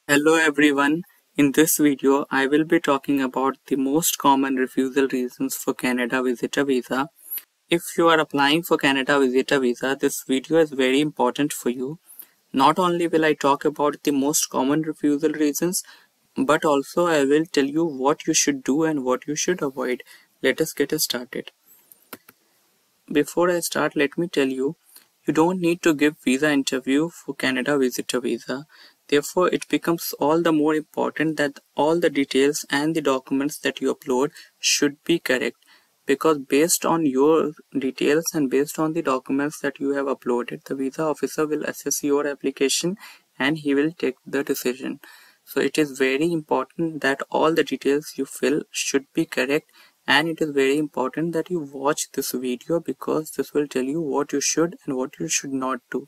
Hello everyone. In this video, I will be talking about the most common refusal reasons for Canada Visitor Visa. If you are applying for Canada Visitor Visa, this video is very important for you. Not only will I talk about the most common refusal reasons, but also I will tell you what you should do and what you should avoid. Let us get started. Before I start, let me tell you, you don't need to give visa interview for Canada Visitor Visa. Therefore, it becomes all the more important that all the details and the documents that you upload should be correct, because based on your details and based on the documents that you have uploaded, the visa officer will assess your application and he will take the decision. So it is very important that all the details you fill should be correct, and it is very important that you watch this video because this will tell you what you should and what you should not do.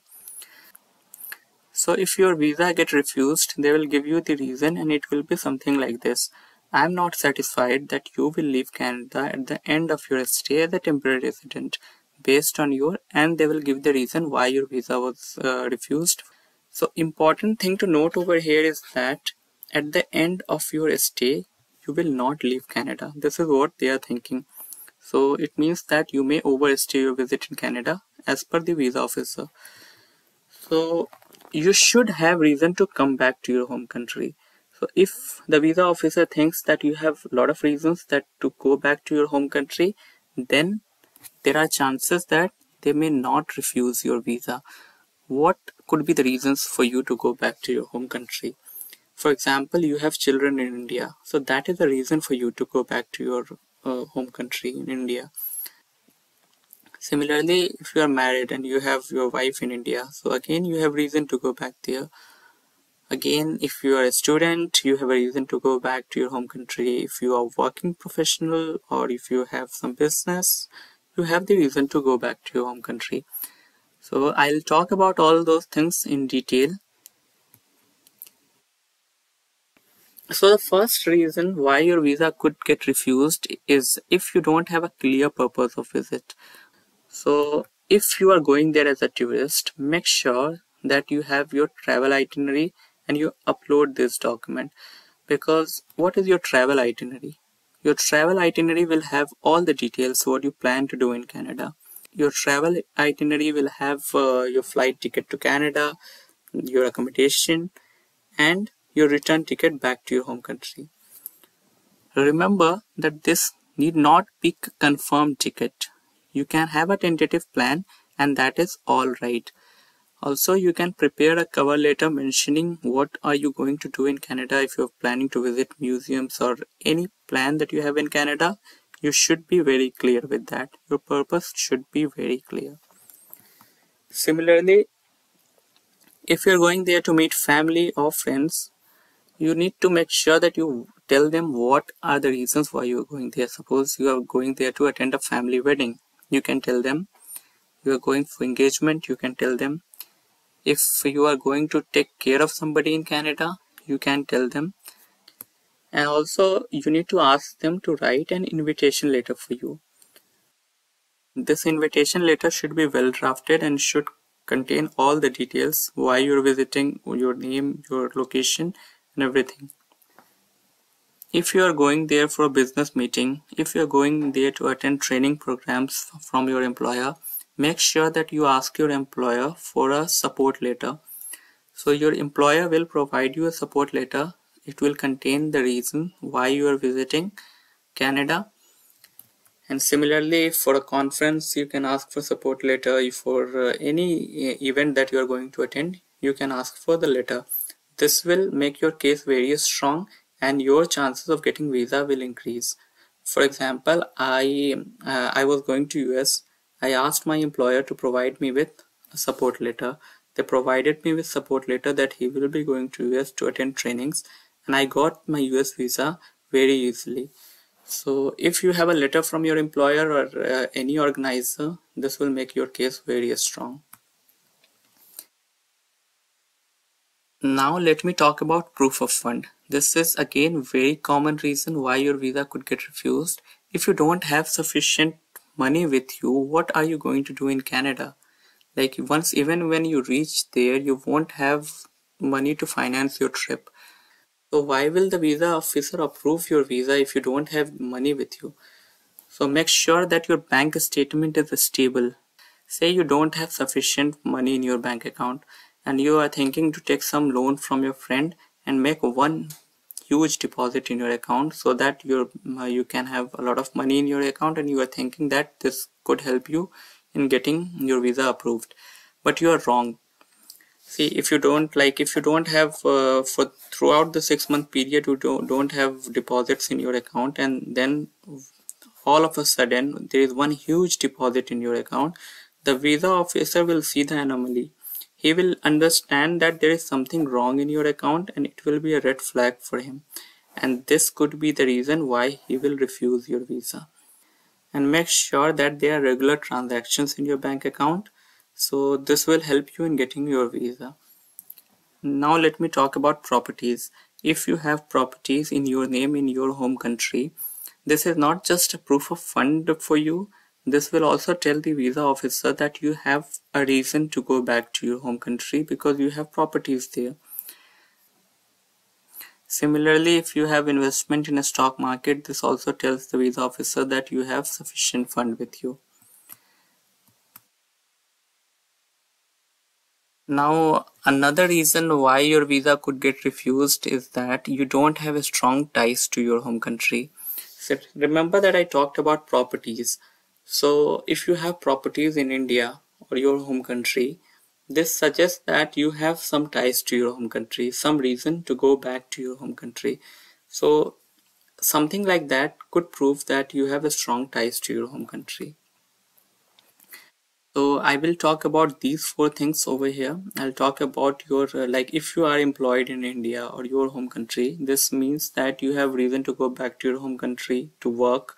So if your visa get refused, they will give you the reason and it will be something like this: I am not satisfied that you will leave Canada at the end of your stay as a temporary resident based on your, and they will give the reason why your visa was refused. So important thing to note over here is that at the end of your stay, you will not leave Canada. This is what they are thinking. So it means that you may overstay your visit in Canada as per the visa officer. So you should have reason to come back to your home country. So if the visa officer thinks that you have a lot of reasons that to go back to your home country, then there are chances that they may not refuse your visa. What could be the reasons for you to go back to your home country? For example, you have children in India, so that is the reason for you to go back to your home country in India. Similarly, if you are married and you have your wife in India, so again you have reason to go back there. Again, if you are a student, you have a reason to go back to your home country. If you are working professional or if you have some business, you have the reason to go back to your home country. So I'll talk about all those things in detail. So the first reason why your visa could get refused is if you don't have a clear purpose of visit. So if you are going there as a tourist, make sure that you have your travel itinerary and you upload this document. Because what is your travel itinerary? Your travel itinerary will have all the details what you plan to do in Canada. Your travel itinerary will have your flight ticket to Canada, your accommodation, and your return ticket back to your home country. Remember that this need not be a confirmed ticket. You can have a tentative plan and that is all right. Also, you can prepare a cover letter mentioning what are you going to do in Canada. If you're planning to visit museums or any plan that you have in Canada, you should be very clear with that. Your purpose should be very clear. Similarly, if you're going there to meet family or friends, you need to make sure that you tell them what are the reasons why you're going there. Suppose you are going there to attend a family wedding, you can tell them. You are going for engagement, you can tell them. If you are going to take care of somebody in Canada, you can tell them. And also you need to ask them to write an invitation letter for you. This invitation letter should be well drafted and should contain all the details, why you're visiting, your name, your location, and everything. If you are going there for a business meeting, if you are going there to attend training programs from your employer, make sure that you ask your employer for a support letter. So your employer will provide you a support letter. It will contain the reason why you are visiting Canada. And similarly, for a conference, you can ask for support letter. For any event that you are going to attend, you can ask for the letter. This will make your case very strong and your chances of getting visa will increase. For example, I was going to US. I asked my employer to provide me with a support letter. They provided me with support letter that he will be going to US to attend trainings, and I got my US visa very easily. So if you have a letter from your employer or any organizer, this will make your case very strong. Now let me talk about proof of fund. This is again very common reason why your visa could get refused. If you don't have sufficient money with you, what are you going to do in Canada? Like once, even when you reach there, you won't have money to finance your trip. So why will the visa officer approve your visa if you don't have money with you? So make sure that your bank statement is stable. Say you don't have sufficient money in your bank account and you are thinking to take some loan from your friend and make one huge deposit in your account so that you can have a lot of money in your account, and you are thinking that this could help you in getting your visa approved, but you are wrong. See, if you don't have for throughout the 6 month period you don't have deposits in your account, and then all of a sudden there is one huge deposit in your account, the visa officer will see the anomaly. He will understand that there is something wrong in your account and it will be a red flag for him. And this could be the reason why he will refuse your visa. And make sure that there are regular transactions in your bank account. So this will help you in getting your visa. Now let me talk about properties. If you have properties in your name in your home country, this is not just a proof of fund for you. This will also tell the visa officer that you have a reason to go back to your home country because you have properties there. Similarly, if you have investment in a stock market, this also tells the visa officer that you have sufficient fund with you. Now, another reason why your visa could get refused is that you don't have a strong ties to your home country. So remember that I talked about properties. So if you have properties in India or your home country, this suggests that you have some ties to your home country, some reason to go back to your home country. So something like that could prove that you have a strong ties to your home country. So I will talk about these four things over here. I'll talk about your like if you are employed in India or your home country, this means that you have reason to go back to your home country to work.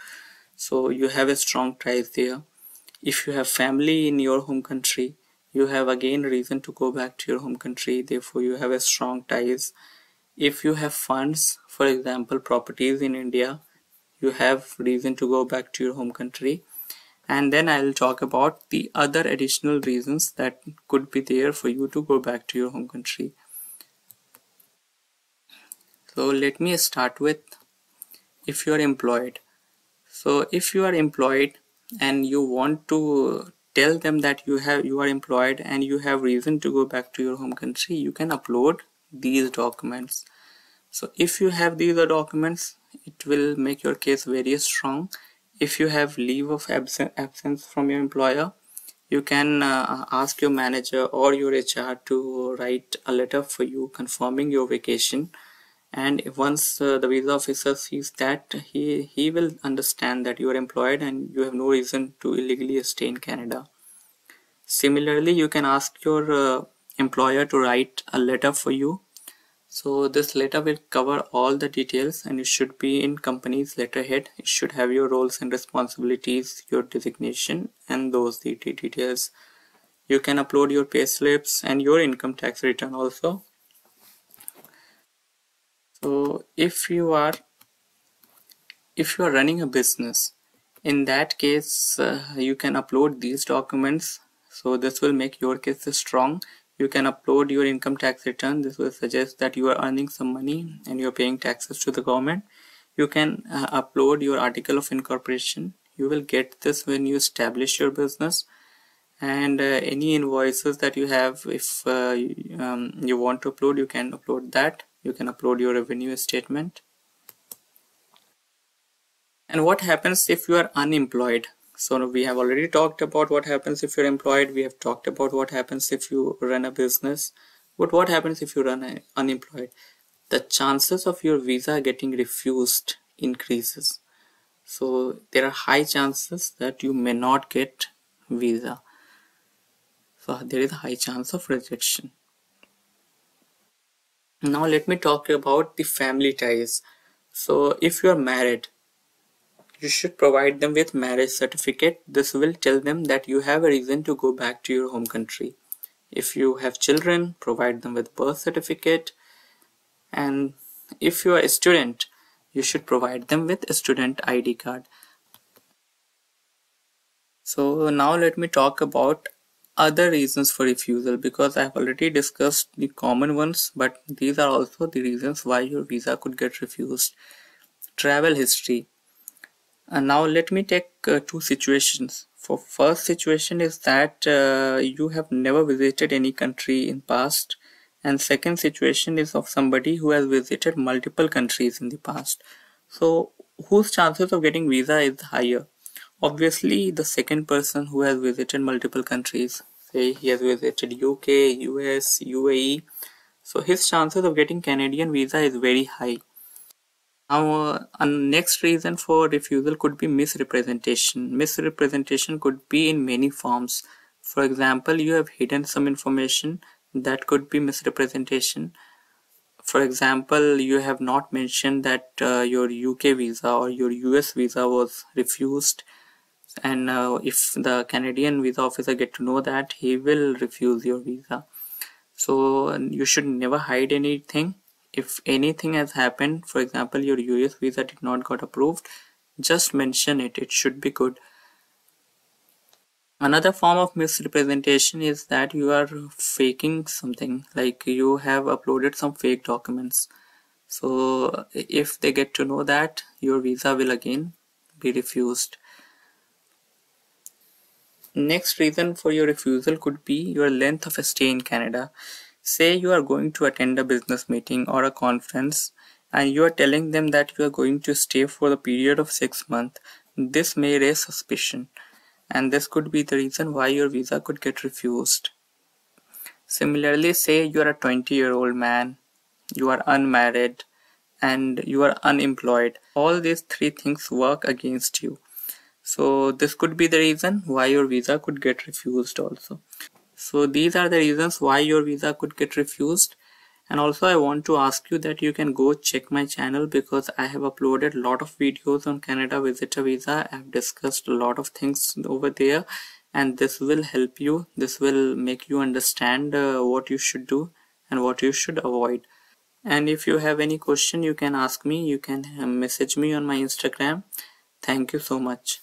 So you have a strong ties there. If you have family in your home country, you have again reason to go back to your home country. Therefore, you have a strong ties. If you have funds, for example, properties in India, you have reason to go back to your home country. And then I'll talk about the other additional reasons that could be there for you to go back to your home country. So let me start with if you are employed. So if you are employed and you want to tell them that you are employed and you have reason to go back to your home country, you can upload these documents. So if you have these documents, it will make your case very strong. If you have leave of absence from your employer, you can ask your manager or your HR to write a letter for you confirming your vacation. And once the visa officer sees that, he will understand that you are employed and you have no reason to illegally stay in Canada. Similarly, you can ask your employer to write a letter for you. So this letter will cover all the details and it should be in company's letterhead. It should have your roles and responsibilities, your designation, and those details. You can upload your pay slips and your income tax return also. So if you are running a business, in that case you can upload these documents. So this will make your case strong. You can upload your income tax return. This will suggest that you are earning some money and you're paying taxes to the government. You can upload your article of incorporation. You will get this when you establish your business. And any invoices that you have, if you want to upload, you can upload that. You can upload your revenue statement. And what happens if you are unemployed? So we have already talked about what happens if you're employed. We have talked about what happens if you run a business. But what happens if you run unemployed? The chances of your visa getting refused increases. So there are high chances that you may not get visa. So there is a high chance of rejection. Now let me talk about the family ties. So if you are married, you should provide them with marriage certificate. This will tell them that you have a reason to go back to your home country. If you have children, provide them with birth certificate. And if you are a student, you should provide them with a student ID card. So now let me talk about other reasons for refusal, because I've already discussed the common ones, but these are also the reasons why your visa could get refused. Travel history. And now let me take two situations. For first situation is that you have never visited any country in past, and second situation is of somebody who has visited multiple countries in the past. So whose chances of getting visa is higher? Obviously the second person who has visited multiple countries. Say he has visited UK, US, UAE. So his chances of getting Canadian visa is very high. Now, a next reason for refusal could be misrepresentation. Misrepresentation could be in many forms. For example, you have hidden some information, that could be misrepresentation. For example, you have not mentioned that your UK visa or your US visa was refused, and if the Canadian visa officer get to know that, he will refuse your visa. So you should never hide anything. If anything has happened, for example your US visa did not got approved, just mention it, it should be good. Another form of misrepresentation is that you are faking something, like you have uploaded some fake documents. So if they get to know that, your visa will again be refused. Next reason for your refusal could be your length of stay in Canada. Say you are going to attend a business meeting or a conference and you are telling them that you are going to stay for the period of 6 months. This may raise suspicion, and this could be the reason why your visa could get refused. Similarly, say you are a 20-year-old man, you are unmarried, and you are unemployed. All these three things work against you. So this could be the reason why your visa could get refused also. So these are the reasons why your visa could get refused. And also I want to ask you that you can go check my channel, because I have uploaded a lot of videos on Canada visitor visa. I've discussed a lot of things over there, and this will help you. This will make you understand what you should do and what you should avoid. And if you have any question, you can ask me. You can message me on my Instagram. Thank you so much.